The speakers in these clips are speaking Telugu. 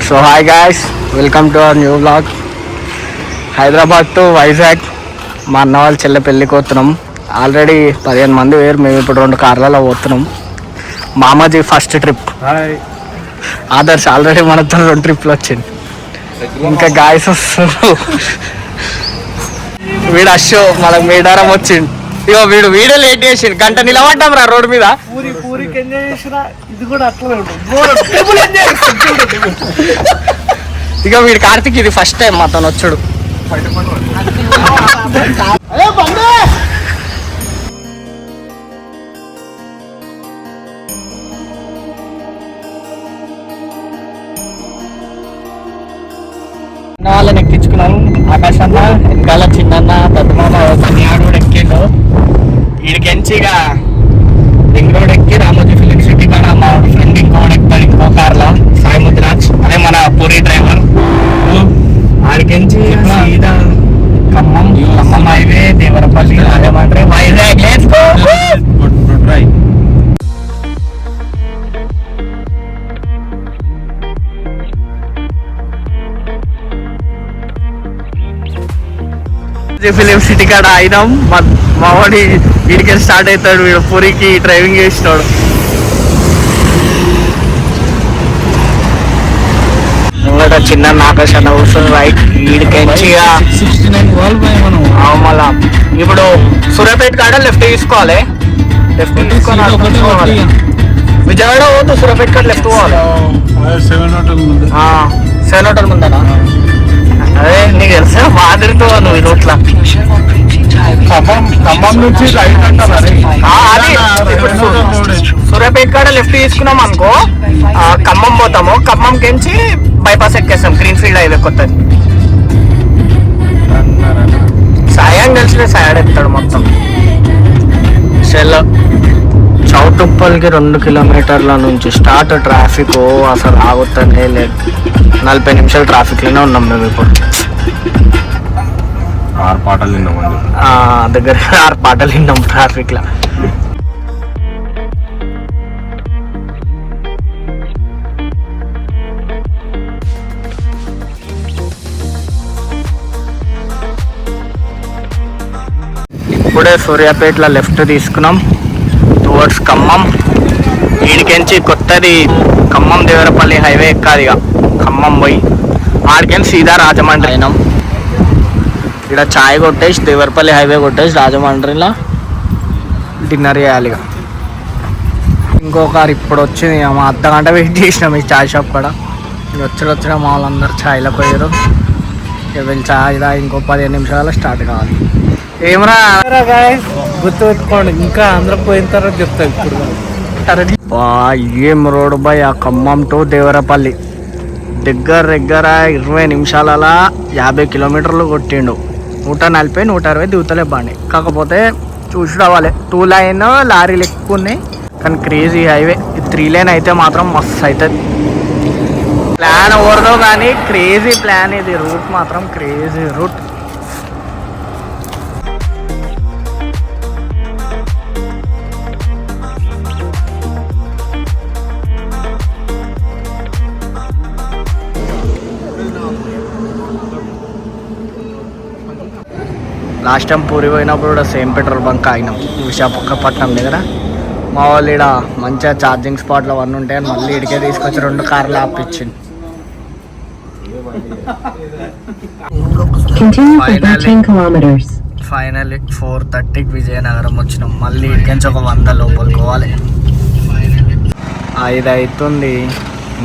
So hi guys, welcome to our new blog. Hyderabad to Vizag మా అన్న వాళ్ళ చెల్లె పెళ్ళికి పోతున్నాం. ఆల్రెడీ 15 మంది వేరు, మేము ఇప్పుడు 2 కార్లలో పోతున్నాం. మామాజీ ఫస్ట్ ట్రిప్. ఆదర్శ్ ఆల్రెడీ మనతో 2 ట్రిప్లు వచ్చింది. ఇంకా గాయస్ వస్తారు. వీడు అశో మనకు మేడారం వచ్చింది. ఇగో వీడు వీడియో లేట్ చేసిండు. గంట నిలబడ్డాం రా రోడ్ మీద. ఇక వీడు కార్తిక్ ఇది ఫస్ట్ టైం మాతో వచ్చాడు. వాళ్ళని ఎక్కించుకున్నాము. ఆకాశ్ అన్న వెనకాల చిన్న పెద్దమామ ఆడు కూడా ఎక్కిండు. వీడికెంచిగా రింగ్ రోడ్ ఎక్కి రామోజీ ఫిలిం సిటీ కాడ మా ఫ్రెండ్ ఇంకోటి ఎక్కుతాడు ఇంకో కార్లో, సాయి ముద్రాజ్, అదే మన పూరి డ్రైవర్. ఆడికెంచి సీదా Khammam highway, Devarapalli, Rajahmundry, Vizag. Let's go. Film city కాడ అయినాం. మా వాడి వీడికి స్టార్ట్ అవుతాడు. వీడు పూరికి డ్రైవింగ్ చేసినాడు. ఇంకా చిన్న ఆకాశం కూర్చొని రైట్ వీడికి మళ్ళా ఇప్పుడు సూర్యాపేట కాడ లెఫ్ట్ తీసుకోవాలి. లెఫ్ట్ తీసుకోవాలి. విజయవాడ పోదు, సూర్యాపేట కాడ లెఫ్ట్ పోవాలి. 7 హోటల్ ముందనా? అదే నీకు తెలుసా మాదిరితో నువ్వు రోడ్ల ఖమ్మం నుంచి సూర్యాపేట కాడ లెఫ్ట్ తీసుకున్నాం అనుకో, ఖమ్మం పోతాము. ఖమ్మం కించి బైపాస్ ఎక్కేస్తాం, గ్రీన్ ఫీల్డ్ హైవే కొత్తది. సాయం తెలిసిన సాయాడ్ ఎత్తాడు మొత్తం. చౌటుప్పల్కి 2 కిలోమీటర్ల నుంచి స్టార్ట్. ట్రాఫిక్ అసలు ఆగుతానే లేదు. 40 నిమిషాలు ట్రాఫిక్లోనే ఉన్నాం మేము ఇప్పుడు. 6 పాటలు విన్నాం దగ్గర 6 పాటలు విన్నాం ట్రాఫిక్లో. ఇప్పుడే సూర్యాపేటలో లెఫ్ట్ తీసుకున్నాం టువర్డ్స్ ఖమ్మం. వీడికెంచి కొత్తది ఖమ్మం దేవరపల్లి హైవే ఎక్కాది. ఇక ఖమ్మం పోయి ఆడికెళ్ళి సీదా రాజమండ్రి అయినాం. ఇక్కడ ఛాయ్ కొట్టేసి దేవరపల్లి హైవే కొట్టేసి రాజమండ్రిలో డిన్నర్ చేయాలి. ఇక ఇంకో కారు ఇప్పుడు వచ్చింది. మా అర్ధగంట వెయిట్ చేసినాం ఈ ఛాయ్ షాప్ కాడ. వచ్చిన మా వాళ్ళందరూ ఛాయ్లో పోయారు. వీళ్ళు ఛాయ్ ఇంకో 15 నిమిషాలు స్టార్ట్ కావాలి. ఏమరా గుర్తు పెట్టుకోండి, ఇంకా అందరూ పోయిన తర్వాత చెప్తా. ఇప్పుడు ఏం రోడ్ బాయ్, ఆ ఖమ్మం టు దేవరపల్లి దగ్గర 20 నిమిషాలలో 50 కిలోమీటర్లు కొట్టిండు. 140, 160 దిగుతలే బండి. కాకపోతే చూసి రావాలి, 2 లైన్ లారీలు ఎక్కువ ఉన్నాయి. కానీ క్రేజీ హైవే. 3 లైన్ అయితే మాత్రం మస్తు అవుతుంది. ప్లాన్ ఓవర్దో కానీ క్రేజీ ప్లాన్ ఇది. రూట్ మాత్రం crazy route. Last time Puri పోయినప్పుడు కూడా సేమ్ పెట్రోల్ బంక్ ఆగినాం విశాఖపట్నం దగ్గర. మా వాళ్ళు ఇక్కడ మంచిగా ఛార్జింగ్ స్పాట్లు అవన్నీ ఉంటాయి. మళ్ళీ ఇడికే తీసుకొచ్చి 2 కార్లు ఆపిచ్చింది. ఫైనల్లీ 4:30కి విజయనగరం వచ్చినాం. మళ్ళీ ఇడికెంచి ఒక 100 లోపలికి పోవాలి. 5 అవుతుంది,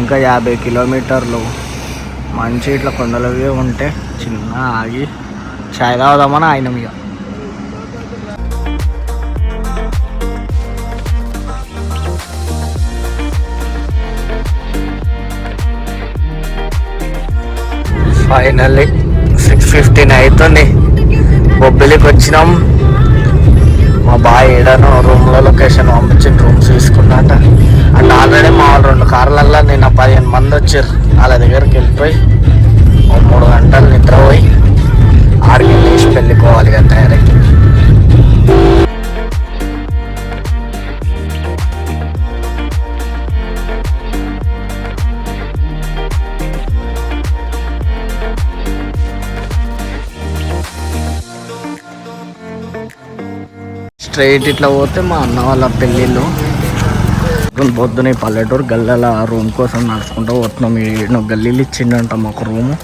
ఇంకా 50 కిలోమీటర్లు. మంచి ఇట్లా కొండలవి ఉంటే చిన్న ఆగి చాయ్ తాగుదామని ఆయన ఇక. ఫైనల్లీ 6:15 అవుతుంది. బొబ్బిలికి వచ్చినాం. మా బాయ్ ఏడానో రూమ్లో లొకేషన్ పంపించిన రూమ్స్ తీసుకున్నట్ట. అంటే ఆల్రెడీ మా వాళ్ళు 2 కార్లల్లో నిన్న 15 మంది వచ్చారు. వాళ్ళ దగ్గరికి వెళ్ళిపోయి 3 గంటలు నిద్రపోయి 6కి లేచి పెళ్ళిపోవాలి కదా తయారై. స్ట్రైట్ ఇట్లా పోతే మా అన్న వాళ్ళ పెళ్ళిళ్ళు. పొద్దున పల్లెటూరు గల్లల రూమ్ కోసం నడుచుకుంటూ పోతున్నాం. ఈయన గల్లీలు ఇచ్చిండంట మాకు రూము,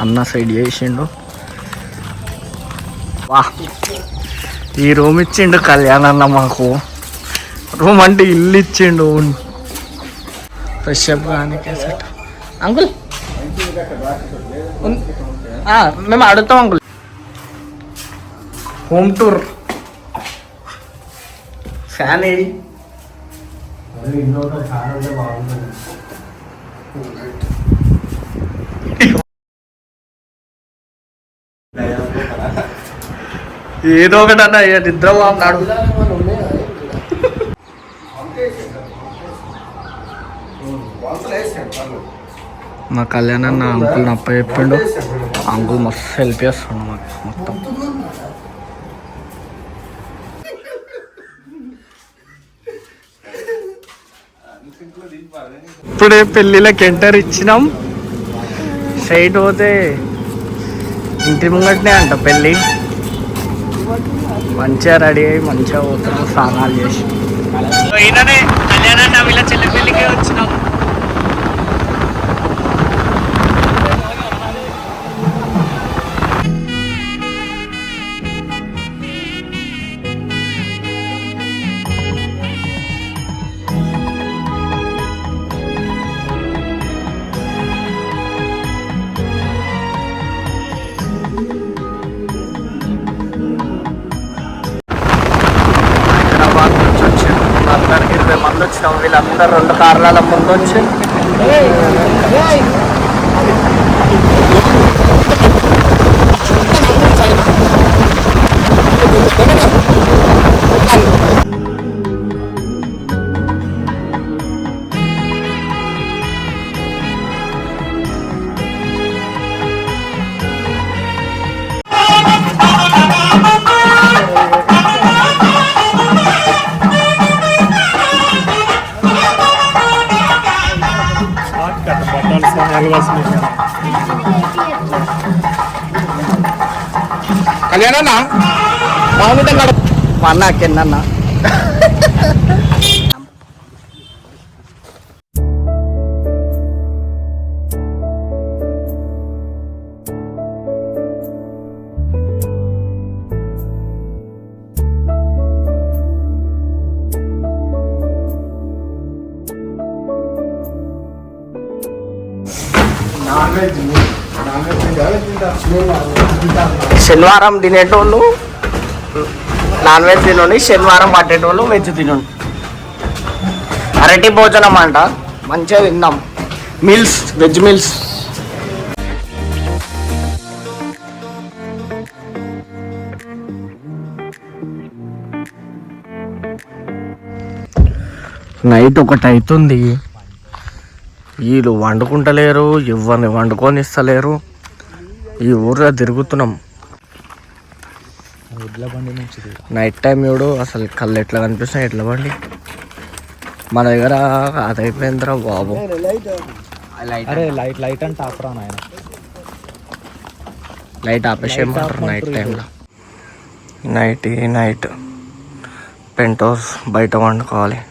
అన్న సైడ్ చేసిండు. వా ఈ రూమ్ ఇచ్చిండు కళ్యాణ్ అన్న మాకు. రూమ్ అంటే ఇల్లు ఇచ్చిండు. ఫ్రెష్ అప్ కానీ సెట్. అంకుల్ మేము అడుగుతాం అంకుల్. హోమ్ టూర్ ఫ్యాన్ ఏది? ఏదో ఒకటి అన్న నిద్ర బాగున్నాడు. మా కళ్యాణ్ అన్న అంకుల్ అప్ప చెప్పిండు. అంకుల్ మస్తు హెల్ప్ చేస్తుండు మాకు మొత్తం. ఇప్పుడే పెళ్ళిళ్ళకి ఎంటర్ ఇచ్చినాం. సైడ్ పోతే ఇంటి ముంగట్నే అంట పెళ్ళి. మంచిగా రెడీ అయ్యి మంచిగా పోతున్నాం స్నానాలు చేసి. ఈయననే కళ్యాణ్ వీళ్ళ చెల్లి పెళ్ళికి వచ్చినాం. అందరికి 20 మంది వచ్చినాం. వీళ్ళందరూ 2 కార్ల ముందు వచ్చి కళ్యాణ్ మా అన్న కిందన్న. శనివారం తినేటోళ్ళు నాన్ వెజ్ తినండి, శనివారం పట్టేటోళ్ళు వెజ్ తినండి. అరటి భోజనం అంట, మంచిగా తిన్నాం. Meals, veg meals. నైట్ 1 అవుతుంది. వీళ్ళు వండుకుంటలేరు, ఎవరిని వండుకొని ఇస్తలేరు. ఈ ఊర్లో తిరుగుతున్నాం. నైట్ టైం చూడు అసలు కళ్ళు ఎట్లా కనిపిస్తున్నాయి, ఎట్లా బండి. మన దగ్గర అది అయిపోయిందిరా బాబు. లైట్ అంటే ఆపరా నాయన, లైట్ ఆపేసేయమంటారు నైట్ టైంలో. నైట్ పెంట్ హౌస్ బయట వండుకోవాలి.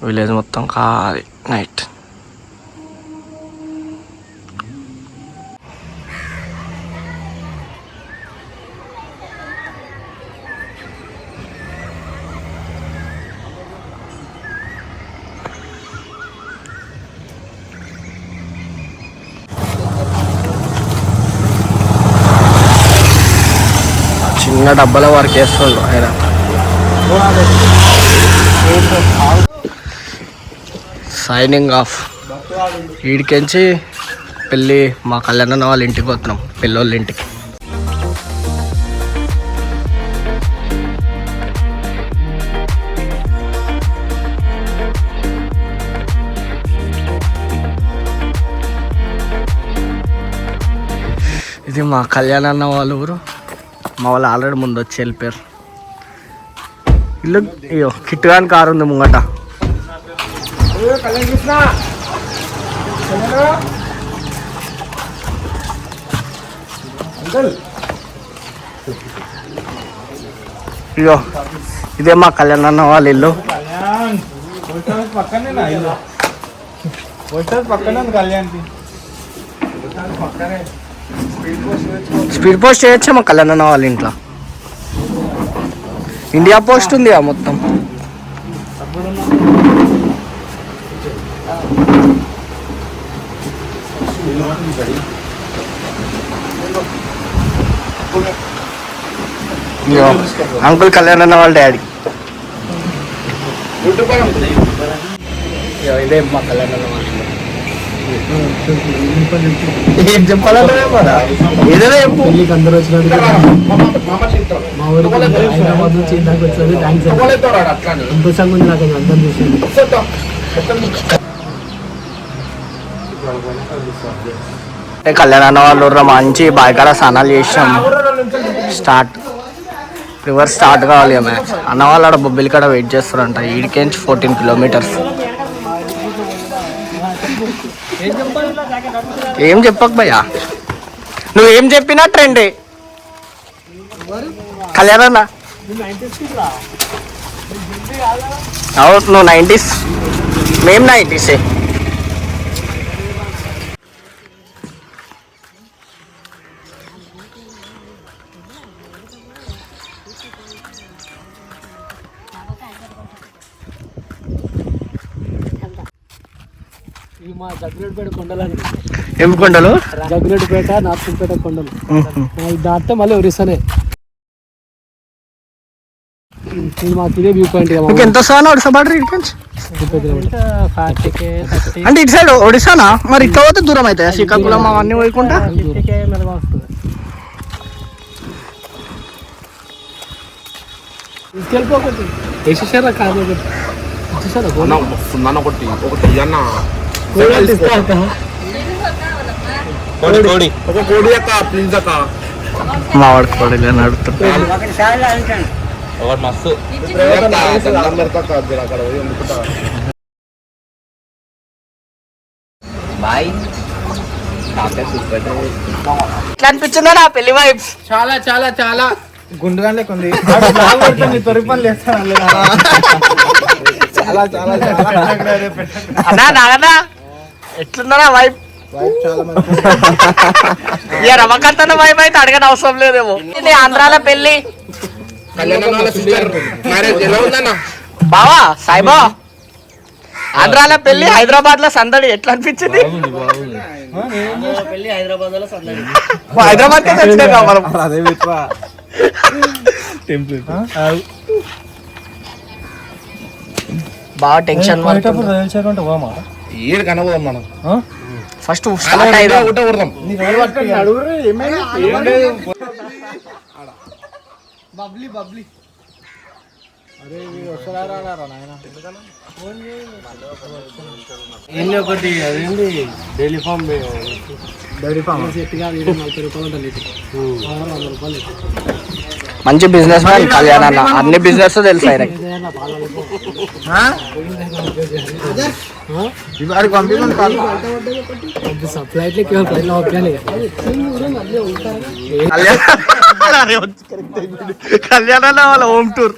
విలేజ్ మొత్తం కావాలి నైట్. చిన్న డబ్బాల వర్క్ చేస్తుండ్రు ఆయన. Signing off. వీడికించి పెళ్ళి మా కళ్యాణ వాళ్ళ ఇంటికి పోతున్నాం, పెళ్ళోళ్ళ ఇంటికి. ఇది మా కళ్యాణ అన్న వాళ్ళ ఊరు. మా వాళ్ళు ఆల్రెడీ ముందు వచ్చి వెళ్ళిపోయారు. ఇల్లు అయ్యో కిట్టుగాని కారు ఉంది ముంగట. ఇగో ఇదే మా కళ్యాణ్ అన్న వాళ్ళ ఇల్లు. స్పీడ్ పోస్ట్ చేయొచ్చా మా కళ్యాణ్ అన్న వాళ్ళ ఇంట్లో? ఇండియా పోస్ట్ ఉంది మొత్తం. అంకుల్ కళ్యాణ్ అన్న వాళ్ళ డాడీ. ఇదే మా కళ్యాణ్ అన్న వాళ్ళ. ఏం చెప్పాలంటే ఏదైనా చెప్పు. పెళ్ళికి అందరూ వచ్చినట్టు మా ఊరికి హైదరాబాద్ నుంచి ఇందాక వచ్చినది. థ్యాంక్స్ సంతోషంగా ఉంది నాకు అందరం చూసింది. కళ్యాణ్ అన్న వాళ్ళు మంచి బాయికాడ స్నానాలు చేసాం. స్టార్ట్ రివర్స్ స్టార్ట్ కావాలి మ్యాచ్. అన్న వాళ్ళు ఆడ బొబ్బిలి కాడ వెయిట్ చేస్తారంట. ఈడికేంచి 14 కిలోమీటర్స్. ఏం చెప్పకు భయ్యా, నువ్వేం చెప్పినా ట్రెండే. కళ్యాణ్ అన్న అవును, నువ్వు 90s, మేము 90s. మా జగ్గురెడ్డిపేట కొండలని. ఏం కొండలు? జగ్గురెడ్డిపేట, నార్సింపేట కొండలు. దాటితే మళ్ళీ ఒరిస్సానే. మాకు ఇదే వ్యూ పాయింట్. ఎంత వస్తాను ఒడిసా బార్డర్ అంటే ఇటు సైడ్ ఒడిశానా? మరి ఇట్లా పోతే దూరం అవుతాయి శ్రీకాకుళం అవన్నీ పోయకుండా. తీసుకెళ్ళిపోకటి వేసేసారా కాదు మా వాడికి పడలే నడుతుంటా. ఎట్లా అనిపించిందా నా పెళ్లి వైబ్స్? చాలా చాలా చాలా గుండుగా లేకుంది. అన్నా నాగన్నా ఎట్లున్నారా వైబ్? ఇక రమకంత వైబ్ అయితే అడగని అవసరం లేదేమో. ఇది ఆంధ్రాలో పెళ్లి బావా సాయిబా. ఆంధ్రాలో పెళ్లి, హైదరాబాద్ లో సందడి. ఎట్లా అనిపించింది? హైదరాబాద్ కే తెచ్చినా మనం. బాగా టెన్షన్ కనబోదాం మనం. ఫస్ట్ స్టార్ట్ అయితే బబ్లీ బబ్లీ. ఏంటి ఒకటి అదేంటి డైలీ ఫామ్. మంచి బిజినెస్ మ్యాన్ కళ్యాణ్ అన్న. అన్ని బిజినెస్ తెలుసు ఆయన. కళ్యాణ్ అన్న వాళ్ళ హోమ్ టూర్.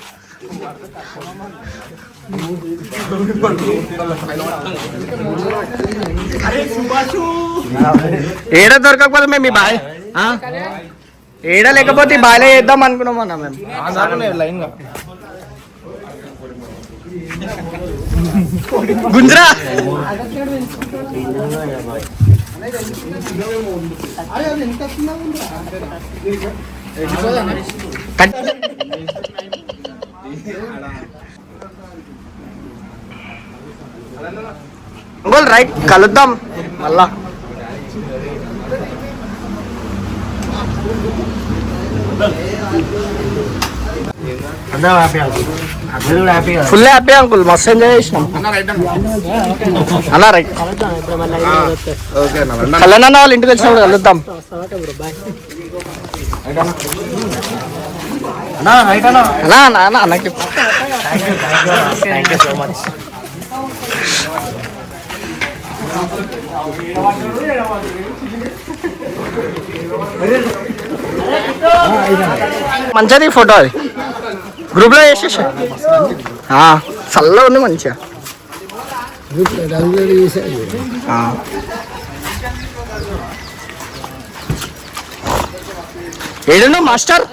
ఏడ దొరకకపోతే మేము ఈ బాయ్ ఏడ లేకపోతే ఈ బాయిలో చేద్దాం అనుకున్నాం అన్న మేము. గుంజరా రైట్ కలుద్దాం మళ్ళా. ఫుల్ హ్యాపీ అంకుల్, మస్తు ఎంజాయ్ చేసినాం అన్న. రైట్ కళ్యాణ్ అన్న వాళ్ళ ఇంటికి వచ్చినప్పుడు కలుద్దాం అన్నా. అన్నకి థ్యాంక్ యూ సో మచ్. మంచిది ఫోటో అది. గ్రూప్లో వేసేసా చల్లగా ఉంది మంచిగా. ఏడును మాస్టర్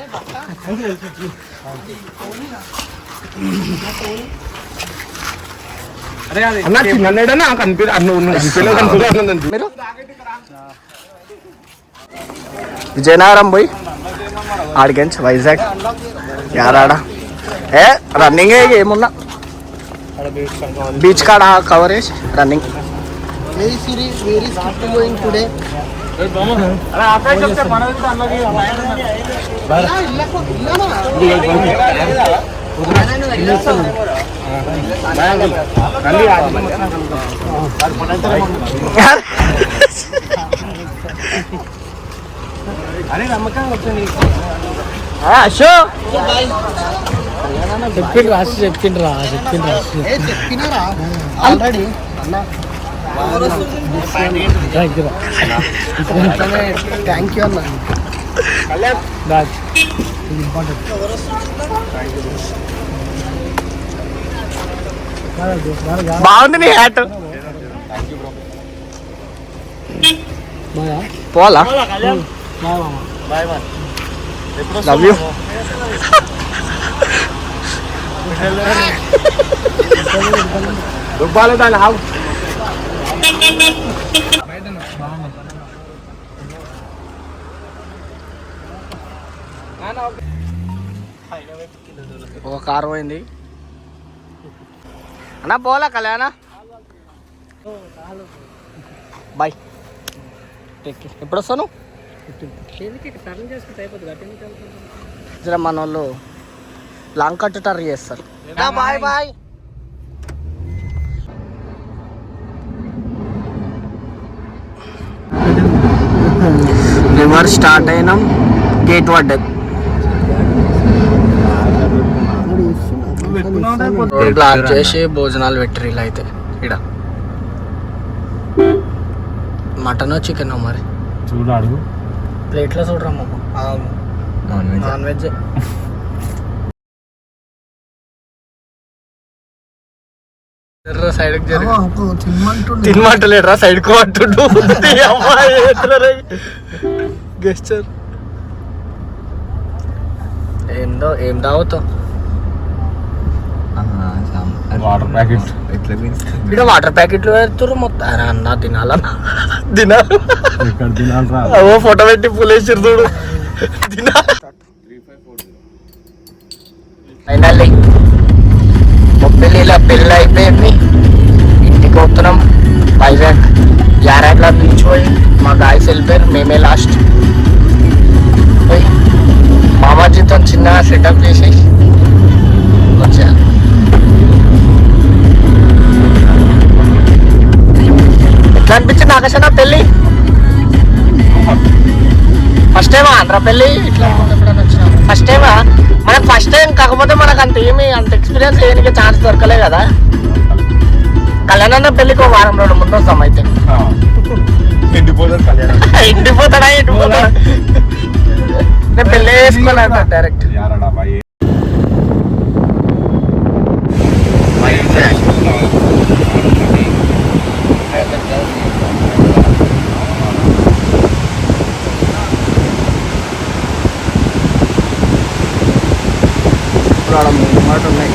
అన్న చిన్న మీరు విజయనగరం పోయి ఆడికెంచి వైజాగ్ యారాడ రన్నింగ్ ఏమున్నా బీచ్ కాడ కవర్ చేసి రన్నింగ్. అశో చెప్పిండ్రా ఆల్రెడీ థ్యాంక్ యూ అన్న. బాగుంది నీ హ్యాట్. పోలా లవ్ యూ. ఒక కారు పోయింది అన్నా. పోలా కళ్యాణ బాయ్. ఎప్పుడు వస్తాను? మన వాళ్ళు లాంగ్ కట్ టర్న్ చేస్తారు. Bye bye. రివర్స్ స్టార్ట్ అయినాం, గేట్ పడ్డది. బ్లాక్ చేసి భోజనాలు పెట్టరు ఇలా అయితే. ఇక్కడ మటన్ చికెన్ మరి చూడు అడుగు ప్లేట్లో చూడరమ్మ. నాన్ వెజ్ సైడ్ తినమంటలేరా సైడ్ కు అంటుండు. గెస్చర్ ఏందో ఏం తాగుతావు? వాటర్ ప్యాకెట్ ఇక్కడ వాటర్ ప్యాకెట్లు పెడుతురు మొత్తం. అరే అన్న తినాలన్నా తినాలరా. ఓ ఫోటో పెట్టి పులేసిరు చూడు. ఫైనల్లీ మొబ్బిలిలో పెళ్ళి అయిపోయింది. ఇంటికి వస్తున్నాం వైజాగ్. యారాడ్లో బీచ్ పోయి మా గాయస్ వెళ్ళిపోయారు, మేమే లాస్ట్ పోయి మామాజీతో చిన్నగా సెటప్ చేసేసి వచ్చా. ఎట్లా అనిపించింది ఆకాశ నా పెళ్ళి? ఫస్ట్ టైమా ఆంధ్ర పెళ్ళి? ఇట్లా ఫస్ట్ టైమా మనకు? ఫస్ట్ టైం కాకపోతే మనకు అంత ఎక్స్పీరియన్స్ లేనికి ఛాన్స్ దొరకలే కదా. కళ్యాణ పెళ్ళికి ఒక వారం రోజులు ముందు వస్తాం. అయితే ఎండిపోతాడా? నేను పెళ్ళి వేసుకోలేదు డైరెక్ట్. మాట ఉన్నాయి.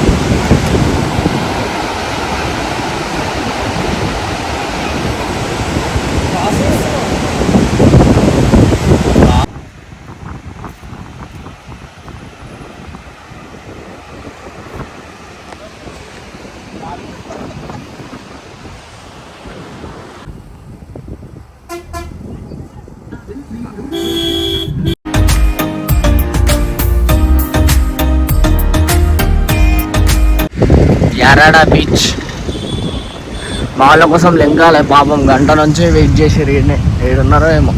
యారాడ బీచ్ మా వాళ్ళ కోసం లెంగాలే పాపం. గంట నుంచి వెయిట్ చేసి ఏడున్నారో ఏమో.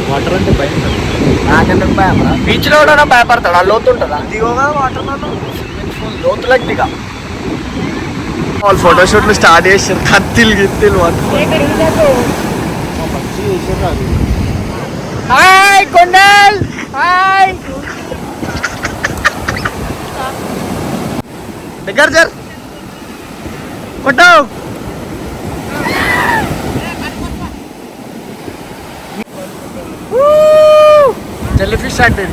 వాటర్ అంటే భయం. నాకెందుకు భయం రా? బీచ్ లో కూడా భయపడతాడు ఆ లోతు ఉంటుందా దిగోగా వాటర్ లోతులకు దిగా వాళ్ళు ఫోటోషూట్లు స్టార్ట్ చేసారు కత్తిలు గిత్తిలు హాయ్ కొండల్ హాయ్ దగ్గర జర్ కొట్టు జెల్లీ ఫిష్ అంటే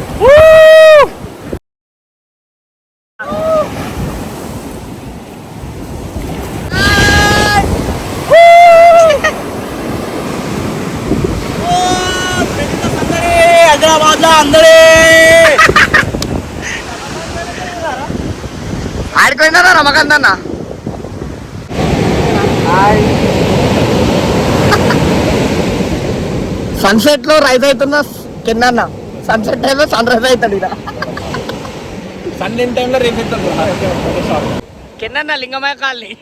హైదరాబాద్ లో అందరే ఆడిపోయిందా రమకాంత్ అన్న సన్సెట్ లో రైజ్ అవుతున్నా కింద సన్సెట్ టైంలో సన్ రైజ్ అవుతాడు ఇలా సన్ టైంలో రేపు కింద Lingamayya colony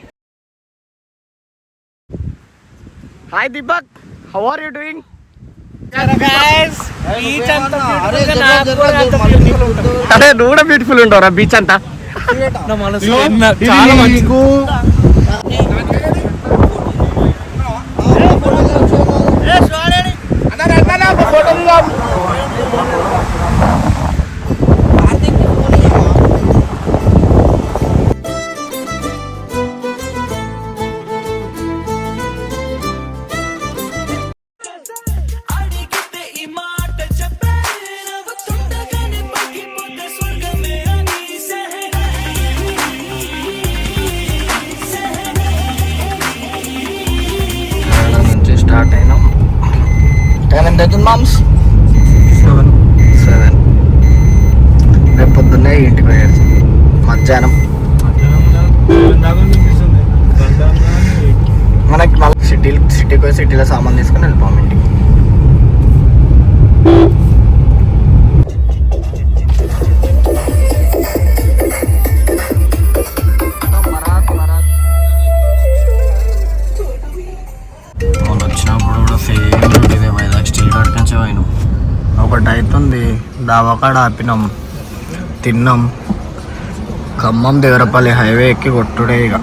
hi Deepak how are you doing beach అంతా అరే నువ్వు కూడా బ్యూటిఫుల్ ఉంటావురా బీచ్ అంతా నా మనసులో చాలా మంచి నుంచి స్టార్ట్ అయినాం టైం ఎంత అవుతుంది మామ్స్ 7 రేపు పొద్దున్నే ఇంటికి పోయారు మధ్యాహ్నం మనకి మళ్ళీ సిటీకి పోయి సిటీలో సామాన్ తీసుకుని వెళ్ళిపోం ఇంటికి మొన్న వచ్చినప్పుడు కూడా సేమ్ ఇదే వైజాగ్ స్టీల్ కాడ నుంచి పోయినాం ఒకటి అవుతుంది దావాకాడ ఆపినాం తిన్నాం ఖమ్మం దేవరపల్లి హైవే ఎక్కి కొట్టుడే ఇక